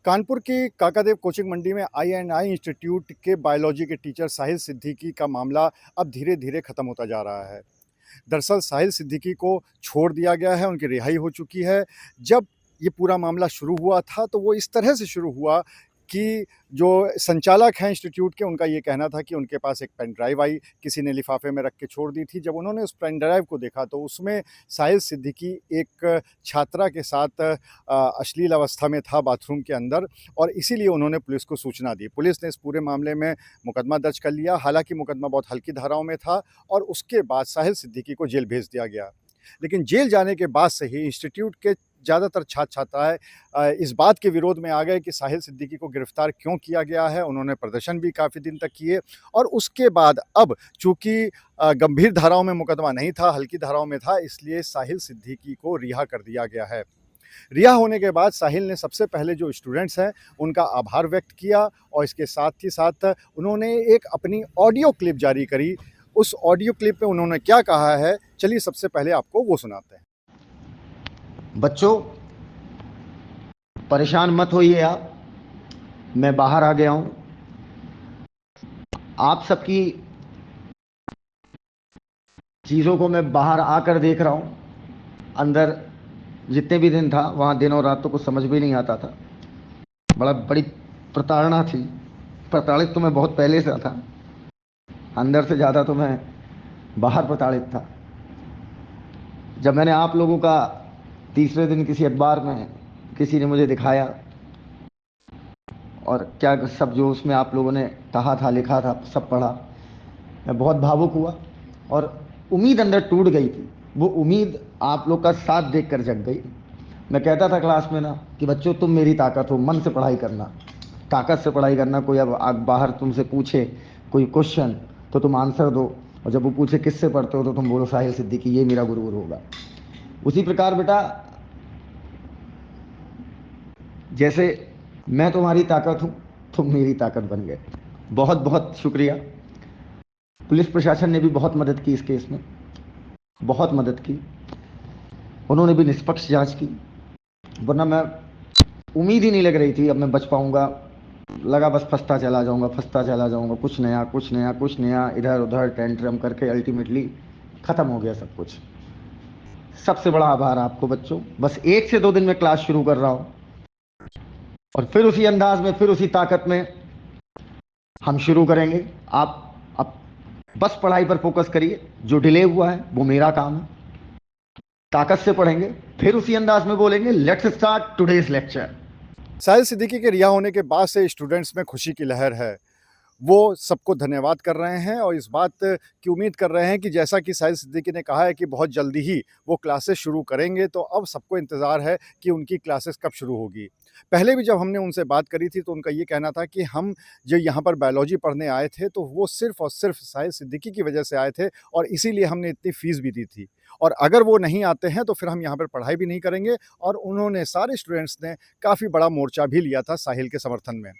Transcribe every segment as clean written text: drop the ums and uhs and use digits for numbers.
कानपुर की काकादेव कोचिंग मंडी में आई इंस्टीट्यूट के बायोलॉजी के टीचर साहिल सिद्दीकी का मामला अब धीरे-धीरे खत्म होता जा रहा है। दरअसल साहिल सिद्दीकी को छोड़ दिया गया है, उनकी रिहाई हो चुकी है। जब ये पूरा मामला शुरू हुआ था तो वो इस तरह से शुरू हुआ कि जो संचालक हैं इंस्टीट्यूट के, उनका ये कहना था कि उनके पास एक पेन ड्राइव आई, किसी ने लिफ़ाफ़े में रख के छोड़ दी थी। जब उन्होंने उस पेन ड्राइव को देखा तो उसमें साहिल सिद्दीकी एक छात्रा के साथ अश्लील अवस्था में था बाथरूम के अंदर, और इसीलिए उन्होंने पुलिस को सूचना दी। पुलिस ने इस पूरे मामले में मुकदमा दर्ज कर लिया। हालाँकि मुकदमा बहुत हल्की धाराओं में था और उसके बाद साहिल सिद्दीकी को जेल भेज दिया गया। लेकिन जेल जाने के बाद से ही इंस्टीट्यूट के ज़्यादातर छात्र-छात्राएँ इस बात के विरोध में आ गए कि साहिल सिद्दीकी को गिरफ़्तार क्यों किया गया है। उन्होंने प्रदर्शन भी काफ़ी दिन तक किए और उसके बाद अब चूँकि गंभीर धाराओं में मुकदमा नहीं था, हल्की धाराओं में था, इसलिए साहिल सिद्दीकी को रिहा कर दिया गया है। रिहा होने के बाद साहिल ने सबसे पहले जो स्टूडेंट्स हैं, उनका आभार व्यक्त किया और इसके साथ ही साथ उन्होंने एक अपनी ऑडियो क्लिप जारी करी। उस ऑडियो क्लिप में उन्होंने क्या कहा है, चलिए सबसे पहले आपको वो सुनाते हैं। बच्चों, परेशान मत होइए आप। मैं बाहर आ गया हूं। आप सबकी चीज़ों को मैं बाहर आकर देख रहा हूं। अंदर जितने भी दिन था वहां दिन और रात तो कुछ समझ भी नहीं आता था। बड़ी प्रताड़ना थी। प्रताड़ित तो मैं बहुत पहले से था, अंदर से ज़्यादा तो मैं बाहर प्रताड़ित था। जब मैंने आप लोगों का तीसरे दिन किसी अखबार में किसी ने मुझे दिखाया और क्या सब जो उसमें आप लोगों ने कहा था, लिखा था, सब पढ़ा, मैं बहुत भावुक हुआ और उम्मीद अंदर टूट गई थी। वो उम्मीद आप लोग का साथ देखकर जग गई। मैं कहता था क्लास में ना कि बच्चों, तुम मेरी ताकत हो, मन से पढ़ाई करना, ताकत से पढ़ाई करना। कोई अब बाहर तुमसे पूछे कोई क्वेश्चन तो तुम आंसर दो, और जब वो पूछे किससे पढ़ते हो तो तुम बोलो साहिल सिद्दीकी, ये मेरा गुरु होगा। उसी प्रकार बेटा, जैसे मैं तुम्हारी ताकत हूं, तुम मेरी ताकत बन गए। बहुत बहुत शुक्रिया। पुलिस प्रशासन ने भी बहुत मदद की इस केस में, बहुत मदद की। उन्होंने भी निष्पक्ष जांच की, वरना मैं उम्मीद ही नहीं लग रही थी अब मैं बच पाऊंगा। लगा बस फंसता चला जाऊंगा, कुछ नया कुछ नया कुछ नया, इधर उधर टेंट्रम करके अल्टीमेटली खत्म हो गया सब कुछ। सबसे बड़ा आभार आपको बच्चों। बस 1 से 2 दिन में क्लास शुरू कर रहा हूं और फिर उसी अंदाज में, फिर उसी ताकत में हम शुरू करेंगे। आप अब बस पढ़ाई पर फोकस करिए। जो डिले हुआ है वो मेरा काम है। ताकत से पढ़ेंगे, फिर उसी अंदाज में बोलेंगे। Let's start today's lecture. Sahil Siddiqui के रिहा होने के बाद से स्टूडेंट्स में खुशी की लहर है। वो सबको धन्यवाद कर रहे हैं और इस बात की उम्मीद कर रहे हैं कि जैसा कि साहिल सिद्दीकी ने कहा है कि बहुत जल्दी ही वो क्लासेस शुरू करेंगे, तो अब सबको इंतज़ार है कि उनकी क्लासेस कब शुरू होगी। पहले भी जब हमने उनसे बात करी थी तो उनका ये कहना था कि हम जो यहाँ पर बायोलॉजी पढ़ने आए थे तो वो सिर्फ़ और सिर्फ़ साहिल सिद्दीकी की वजह से आए थे और इसीलिए हमने इतनी फ़ीस भी दी थी, और अगर वो नहीं आते हैं तो फिर हम यहाँ पर पढ़ाई भी नहीं करेंगे। और उन्होंने, सारे स्टूडेंट्स ने काफ़ी बड़ा मोर्चा भी लिया था साहिल के समर्थन में।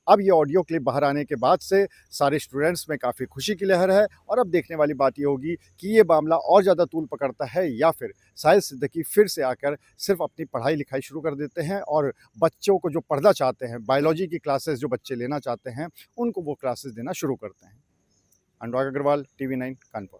अब ये ऑडियो क्लिप बाहर आने के बाद से सारे स्टूडेंट्स में काफ़ी खुशी की लहर है और अब देखने वाली बात ये होगी कि ये मामला और ज़्यादा तूल पकड़ता है या फिर साहिल सिद्दीकी फिर से आकर सिर्फ अपनी पढ़ाई लिखाई शुरू कर देते हैं और बच्चों को जो पढ़ना चाहते हैं, बायोलॉजी की क्लासेस जो बच्चे लेना चाहते हैं, उनको वो क्लासेस देना शुरू करते हैं। अनुराग अग्रवाल, टीवी 9 कानपुर।